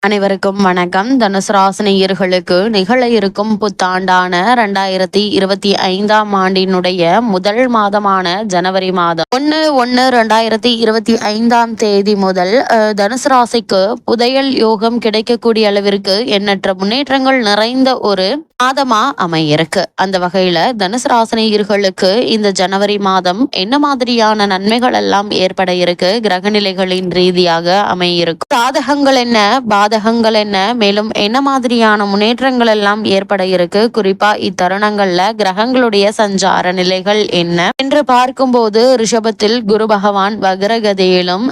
அனைவருக்கும் வணக்கம். தனுசு ராசினியர்களுக்கு நிகழ இருக்கும் புத்தாண்டான 2025ஆம் ஆண்டினுடைய முதல் மாதமான ஜனவரி மாதம் 1/1/2025ஆம் தேதி முதல் தனுசு ராசிக்கு புதையல் யோகம் கிடைக்கக்கூடிய அளவிற்கு எண்ணற்ற முன்னேற்றங்கள் நிறைந்த ஒரு மாதமா அமையிருக்கு. அந்த வகையில தனுசு ராசினியர்களுக்கு இந்த ஜனவரி மாதம் என்ன மாதிரியான நன்மைகள் எல்லாம் ஏற்பட இருக்கு, கிரகநிலைகளின் ரீதியாக அமையிருக்கும் சாதகங்கள் என்ன, பாதகங்கள் என்ன, மேலும் என்ன மாதிரியான முன்னேற்றங்கள் எல்லாம் ஏற்பட இருக்கு, குறிப்பா இத்தருணங்கள்ல கிரகங்களுடைய சஞ்சார நிலைகள் என்ன என்று பார்க்கும்போது ரிஷபத்தில் குரு பகவான் வக்ரகதியிலும்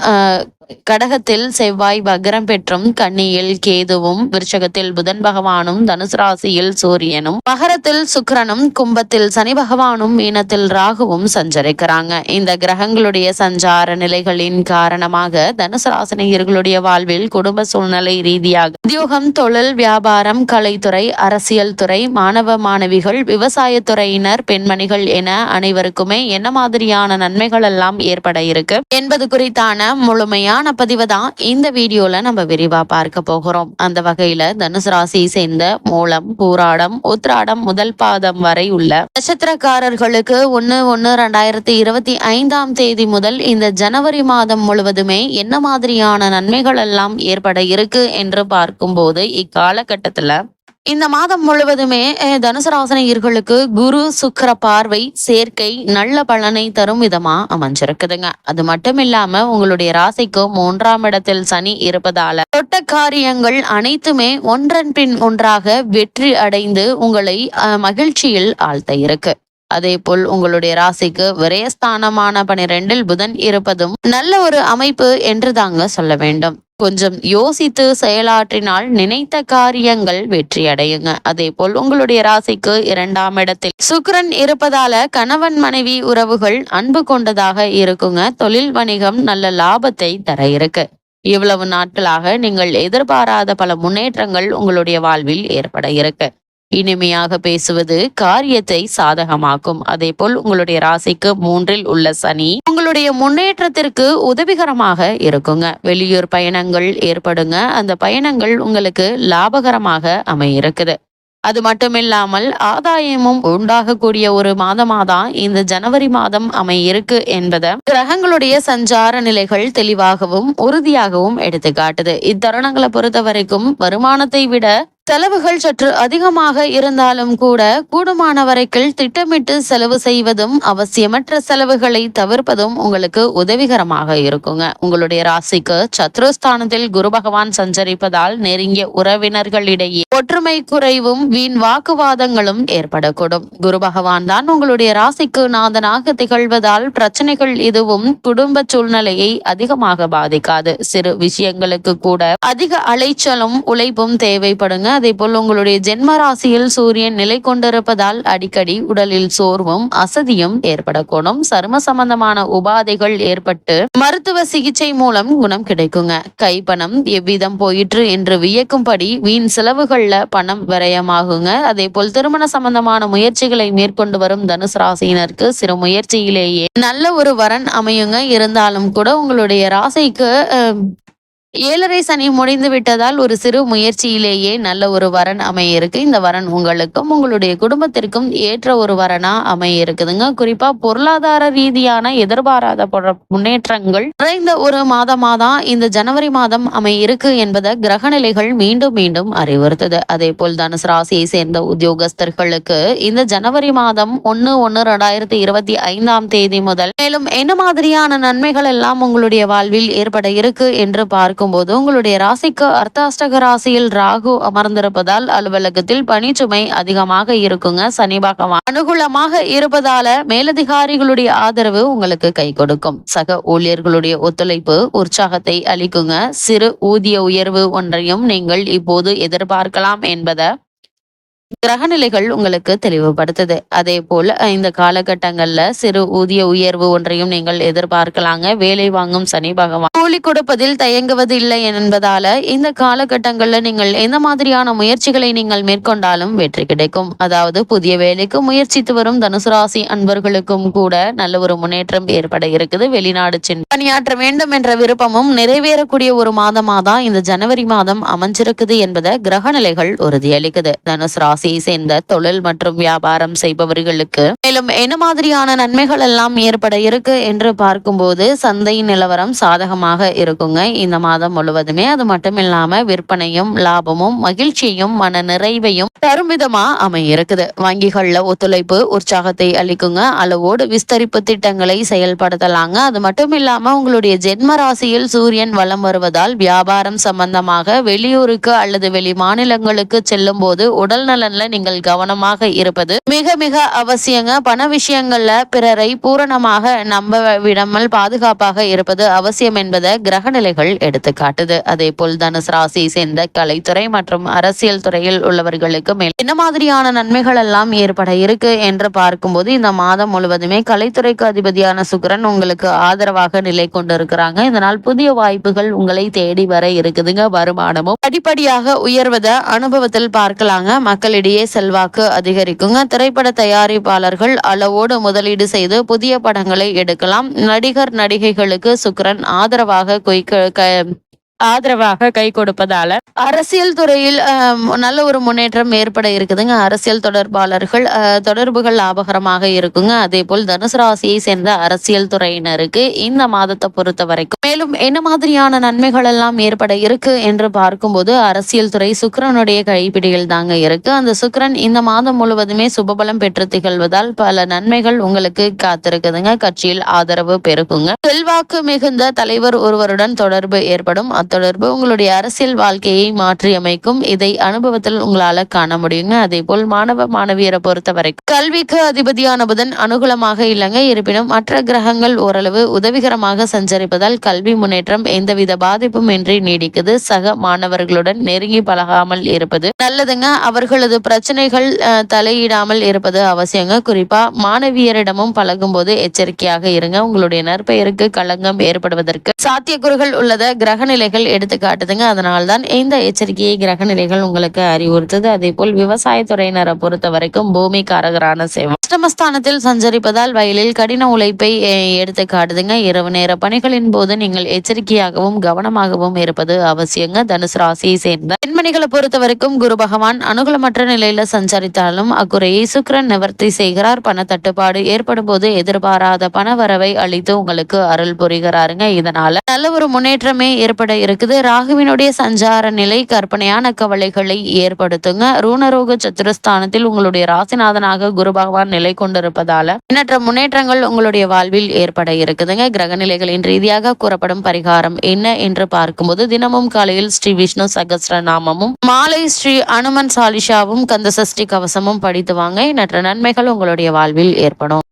கடகத்தில் செவ்வாய் வக்ரம் பெற்றும் கன்னியில் கேதுவும் விருச்சகத்தில் புதன் பகவானும் தனுசு ராசியில் சூரியனும் மகரத்தில் சுக்கிரனும் கும்பத்தில் சனி பகவானும் மீனத்தில் ராகுவும் சஞ்சரிக்கிறாங்க. இந்த கிரகங்களுடைய சஞ்சார நிலைகளின் காரணமாக தனுசு ராசினியர்களுடைய வாழ்வில் குடும்ப சூழ்நிலை ரீதியாக உத்தியோகம், தொழில், வியாபாரம், கலைத்துறை, அரசியல் துறை, மாணவ மாணவிகள், விவசாயத்துறையினர், பெண்மணிகள் என அனைவருக்குமே என்ன மாதிரியான நன்மைகள் எல்லாம் ஏற்பட இருக்கு என்பது குறித்தான முழுமையான பதிவு தான் இந்த வீடியோல நம்ம விரிவா பார்க்க போகிறோம். அந்த வகையில தனுசு ராசியை சேர்ந்த மூலம், பூராடம், உத்ராடம் முதல் பாதம் வரை உள்ள நட்சத்திரக்காரர்களுக்கு 1/1/2025ஆம் தேதி முதல் இந்த ஜனவரி மாதம் முழுவதுமே என்ன மாதிரியான நன்மைகள் எல்லாம் ஏற்பட இருக்கு என்று பார்க்கும்போது இக்காலகட்டத்துல இந்த மாதம் முழுவதுமே தனுசு ராசினியர்களுக்கு குரு சுக்கிர பார்வை சேர்க்கை நல்ல பலனை தரும் விதமா அமைஞ்சிருக்குதுங்க. அது மட்டும் இல்லாம உங்களுடைய ராசிக்கு 3ஆம் இடத்தில் சனி இருப்பதால தொட்ட காரியங்கள் அனைத்துமே ஒன்றன் பின் ஒன்றாக வெற்றி அடைந்து உங்களை மகிழ்ச்சியில் ஆழ்த்த இருக்கு. அதே போல் உங்களுடைய ராசிக்கு விரயஸ்தானமான 12இல் புதன் இருப்பதும் நல்ல ஒரு அமைப்பு என்று தாங்க சொல்ல வேண்டும். கொஞ்சம் யோசித்து செயலாற்றினால் நினைத்த காரியங்கள் வெற்றி அடையுங்க. அதே போல் உங்களுடைய ராசிக்கு 2ஆம் இடத்தில் சுக்கிரன் இருப்பதால கணவன் மனைவி உறவுகள் அன்பு கொண்டதாக இருக்குங்க. தொழில் வணிகம் நல்ல லாபத்தை தர இருக்கு. இவ்வளவு நாட்களாக நீங்கள் எதிர்பாராத பல முன்னேற்றங்கள் உங்களுடைய வாழ்வில் ஏற்பட இருக்கு. இனிமையாக பேசுவது காரியத்தை சாதகமாக்கும். அதே போல் உங்களுடைய ராசிக்கு 3இல் உள்ள சனி உங்களுடைய முன்னேற்றத்திற்கு உதவிகரமாக இருக்குங்க. வெளியூர் பயணங்கள் ஏற்படுங்க. அந்த பயணங்கள் உங்களுக்கு லாபகரமாக அமையிருக்குது. அது மட்டுமில்லாமல் ஆதாயமும் உண்டாகக்கூடிய ஒரு மாதமாதான் இந்த ஜனவரி மாதம் அமையிருக்கு என்பதை கிரகங்களுடைய சஞ்சார நிலைகள் தெளிவாகவும் உறுதியாகவும் எடுத்து காட்டுது. இத்தருணங்களை பொறுத்த வரைக்கும் வருமானத்தை விட செலவுகள் சற்று அதிகமாக இருந்தாலும் கூட கூடுமான வரைக்கும் திட்டமிட்டு செலவு செய்வதும் அவசியமற்ற செலவுகளை தவிர்ப்பதும் உங்களுக்கு உதவிகரமாக இருக்குங்க. உங்களுடைய ராசிக்கு சத்ருஸ்தானத்தில் குரு பகவான் சஞ்சரிப்பதால் நெருங்கிய உறவினர்களிடையே ஒற்றுமை குறைவும் வீண் வாக்குவாதங்களும் ஏற்படக்கூடும். குரு பகவான் தான் உங்களுடைய ராசிக்கு நாதனாக திகழ்வதால் பிரச்சனைகள் எதுவும் குடும்ப சூழ்நிலையை அதிகமாக பாதிக்காது. சிறு விஷயங்களுக்கு கூட அதிக அலைச்சலும் உழைப்பும் தேவைப்படுங்க. அதே போல் உங்களுடைய ஜென்ம ராசியில் சூரியன் நிலை கொண்டிருப்பதால் அடிக்கடி உடலில் சோர்வும் அசதியும் ஏற்படக்கூடும். சரும சம்பந்தமான உபாதைகள் ஏற்பட்டு மருத்துவ சிகிச்சை மூலம் குணம் கிடைக்குங்க. கைப்பணம் எவ்விதம் போயிற்று என்று வியக்கும்படி வீண் செலவுகள்ல பணம் விரயமாகுங்க. அதே போல் திருமண சம்பந்தமான முயற்சிகளை மேற்கொண்டு வரும் தனுசு ராசியினருக்கு சிறு முயற்சியிலேயே நல்ல ஒரு வரன் அமையுங்க. இருந்தாலும் கூட உங்களுடைய ராசிக்கு 7.5 சனி முடிந்து விட்டதால் ஒரு சிறு முயற்சியிலேயே நல்ல ஒரு வரன் அமைய இருக்கு. இந்த வரன் உங்களுக்கும் உங்களுடைய குடும்பத்திற்கும் ஏற்ற ஒரு வரனா அமைய இருக்குதுங்க. குறிப்பா பொருளாதார ரீதியான எதிர்பாராத முன்னேற்றங்கள் நிறைந்த ஒரு மாதமாதான் இந்த ஜனவரி மாதம் அமைய இருக்கு என்பதை கிரகநிலைகள் மீண்டும் மீண்டும் அறிவுறுத்துது. அதே போல் தனுசு ராசியை சேர்ந்த உத்தியோகஸ்தர்களுக்கு இந்த ஜனவரி மாதம் 1/1/2025ஆம் தேதி முதல் மேலும் என்ன மாதிரியான நன்மைகள் எல்லாம் உங்களுடைய வாழ்வில் ஏற்பட இருக்கு என்று பார்க்கும்போது உங்களுடைய ராசிக்கு அர்த்தாஷ்டக ராசியில் ராகு அமர்ந்திருப்பதால் அலுவலகத்தில் பணிச்சுமை அதிகமாக இருக்குங்க. சனி பகவான் அனுகூலமாக இருப்பதால மேலதிகாரிகளுடைய ஆதரவு உங்களுக்கு கை கொடுக்கும். சக ஊழியர்களுடைய ஒத்துழைப்பு உற்சாகத்தை அளிக்குங்க. சிறு ஊதிய உயர்வு ஒன்றையும் நீங்கள் இப்போது எதிர்பார்க்கலாம் என்பதை கிரகநிலைகள் உங்களுக்கு தெளிவுபடுத்துது. அதே போல இந்த காலகட்டங்கள்ல சிறு ஊதிய உயர்வு ஒன்றையும் நீங்கள் எதிர்பார்க்கலாங்க. வேலை வாங்கும் சனி பகவான் கூலி கொடுப்பதில் தயங்குவது இல்லை என்பதால இந்த காலகட்டங்கள்ல நீங்கள் எந்த மாதிரியான முயற்சிகளை நீங்கள் மேற்கொண்டாலும் வெற்றி கிடைக்கும். அதாவது புதிய வேலைக்கு முயற்சித்து வரும் தனுசு ராசி அன்பர்களுக்கும் கூட நல்ல ஒரு முன்னேற்றம் ஏற்பட இருக்குது. வெளிநாடு சென்று பணியாற்ற வேண்டும் என்ற விருப்பமும் நிறைவேறக்கூடிய ஒரு மாதமா தான் இந்த ஜனவரி மாதம் அமைஞ்சிருக்குது என்பதை கிரகநிலைகள் உறுதியளிக்குது. தனுசு ராசியை சேர்ந்த தொழில் மற்றும் வியாபாரம் செய்பவர்களுக்கு மேலும் என்ன மாதிரியான நன்மைகள் எல்லாம் ஏற்பட இருக்கு என்று பார்க்கும்போது சந்தை நிலவரம் சாதகமாக இருக்குங்க இந்த மாதம் முழுவதுமே. அது மட்டும் இல்லாம விற்பனையும் லாபமும் மகிழ்ச்சியையும் மன நிறைவையும் தரும் விதமா அமையிருக்குது. வங்கிகள்ல ஒத்துழைப்பு உற்சாகத்தை அளிக்குங்க. அளவோடு விஸ்தரிப்பு திட்டங்களை செயல்படுத்தலாங்க. அது மட்டும் இல்லாம உங்களுடைய ஜென்ம ராசியில் சூரியன் வலம் வருவதால் வியாபாரம் சம்பந்தமாக வெளியூருக்கு அல்லது வெளி மாநிலங்களுக்கு செல்லும் போது உடல் நலன்ல நீங்கள் கவனமாக இருப்பது மிக மிக அவசியங்க. பண விஷயங்கள்ல பிறரை பூரணமாக நம்ப விடாமல் பாதுகாப்பாக இருப்பது அவசியம் என்பதை கிரகநிலைகள் எடுத்து காட்டுது. அதே போல் தனுசு ராசியை சேர்ந்த கலைத்துறை மற்றும் அரசியல் துறையில் உள்ளவர்களுக்கு மேல் என்ன மாதிரியான நன்மைகள் எல்லாம் ஏற்பட இருக்கு என்று பார்க்கும்போது இந்த மாதம் முழுவதுமே கலைத்துறைக்கு அதிபதியான சுக்கிரன் உங்களுக்கு ஆதரவாக நிலை கொண்டிருக்கிறாங்க. இதனால் புதிய வாய்ப்புகள் உங்களை தேடி வர இருக்குதுங்க. வருமானமும் படிப்படியாக உயர்வதை அனுபவத்தில் பார்க்கலாங்க. மக்களிடையே செல்வாக்கு அதிகரிக்குங்க. திரைப்பட தயாரிப்பாளர்கள் அளவோடு முதலீடு செய்து புதிய படங்களை எடுக்கலாம். நடிகர் நடிகைகளுக்கு சுக்கிரன் ஆதரவாக கை கொடுப்பதால அரசியல் துறையில் நல்ல ஒரு முன்னேற்றம் ஏற்பட இருக்குதுங்க. அரசியல் தொடர்பாளர்கள் தொடர்புகள் லாபகரமாக இருக்குங்க. அதே போல் தனுசு ராசியை சேர்ந்த அரசியல் துறையினருக்கு இந்த மாதத்தை பொறுத்த வரைக்கும் மேலும் என்ன மாதிரியான நன்மைகள் எல்லாம் ஏற்பட இருக்கு என்று பார்க்கும்போது அரசியல் துறை சுக்கிரனுடைய கைப்பிடியில் தாங்க இருக்கு. அந்த சுக்கிரன் இந்த மாதம் முழுவதுமே சுபபலம் பெற்று திகழ்வதால் பல நன்மைகள் உங்களுக்கு காத்திருக்குதுங்க. கட்சியில் ஆதரவு பெருகுங்க. செல்வாக்கு மிகுந்த தலைவர் ஒருவருடன் தொடர்பு ஏற்படும். தொடர்பு உங்களுடைய அரசியல் வாழ்க்கையை மாற்றி அமைக்கும். இதை அனுபவத்தில் உங்களால காண முடியுங்க. அதே போல் மாணவ மாணவியரை பொறுத்த வரைக்கும் கல்விக்கு அதிபதியான புதன் அனுகூலமாக இல்லைங்க. இருப்பினும் மற்ற கிரகங்கள் ஓரளவு உதவிகரமாக சஞ்சரிப்பதால் கல்வி முன்னேற்றம் எந்தவித பாதிப்பும் இன்றி நீடிக்குது. சக மாணவர்களுடன் நெருங்கி பழகாமல் இருப்பது நல்லதுங்க. அவர்களது பிரச்சனைகள் தலையிடாமல் இருப்பது அவசியங்க. குறிப்பா மாணவியரிடமும் பழகும் போது எச்சரிக்கையாக இருங்க. உங்களுடைய நற்பெயருக்கு களங்கம் ஏற்படுவதற்கு சாத்தியக்கூறுகள் உள்ளத கிரகநிலைகள் எடுத்து காட்டுதுங்க. அதனால்தான் இந்த எச்சரிக்கையை கிரகநிலைகள் உங்களுக்கு அறிவுறுத்துது. அதே போல் விவசாயத்துறையினரை பொறுத்த வரைக்கும் பூமி காரகரான சேவை அஷ்டமஸ்தானத்தில் சஞ்சரிப்பதால் வயலில் கடின உழைப்பை எடுத்து காட்டுதுங்க. இரவு நேர பணிகளின் போது நீங்கள் எச்சரிக்கையாகவும் கவனமாகவும் இருப்பது அவசியங்க. தனுசு ராசியை சேர்ந்த பெண்மணிகளை பொறுத்த வரைக்கும் குரு பகவான் அனுகூலமற்ற நிலையில சஞ்சரித்தாலும் அக்குறையை சுக்கிரன் நிவர்த்தி செய்கிறார். பண தட்டுப்பாடு ஏற்படும் போது எதிர்பாராத பண வரவை அளித்து உங்களுக்கு அருள் புரிகிறாருங்க. இதனால நல்ல ஒரு முன்னேற்றமே ஏற்பட இருக்குது. ராகுவினுடைய சஞ்சார நிலை கற்பனையான கவலைகளை ஏற்படுத்துங்க. ரூணரோக சத்துருஸ்தானத்தில் உங்களுடைய ராசிநாதனாக குரு பகவான் நிலை கொண்டிருப்பதால எண்ணற்ற முன்னேற்றங்கள் உங்களுடைய வாழ்வில் ஏற்பட இருக்குதுங்க. கிரகநிலைகளின் ரீதியாக கூறப்படும் பரிகாரம் என்ன என்று பார்க்கும்போது தினமும் காலையில் ஸ்ரீ விஷ்ணு சகஸ்ர நாமமும் மாலை ஸ்ரீ அனுமன் சாலிஷாவும் கந்த சஷ்டி கவசமும் படித்து வாங்க. எண்ணற்ற நன்மைகள் உங்களுடைய வாழ்வில் ஏற்படும்.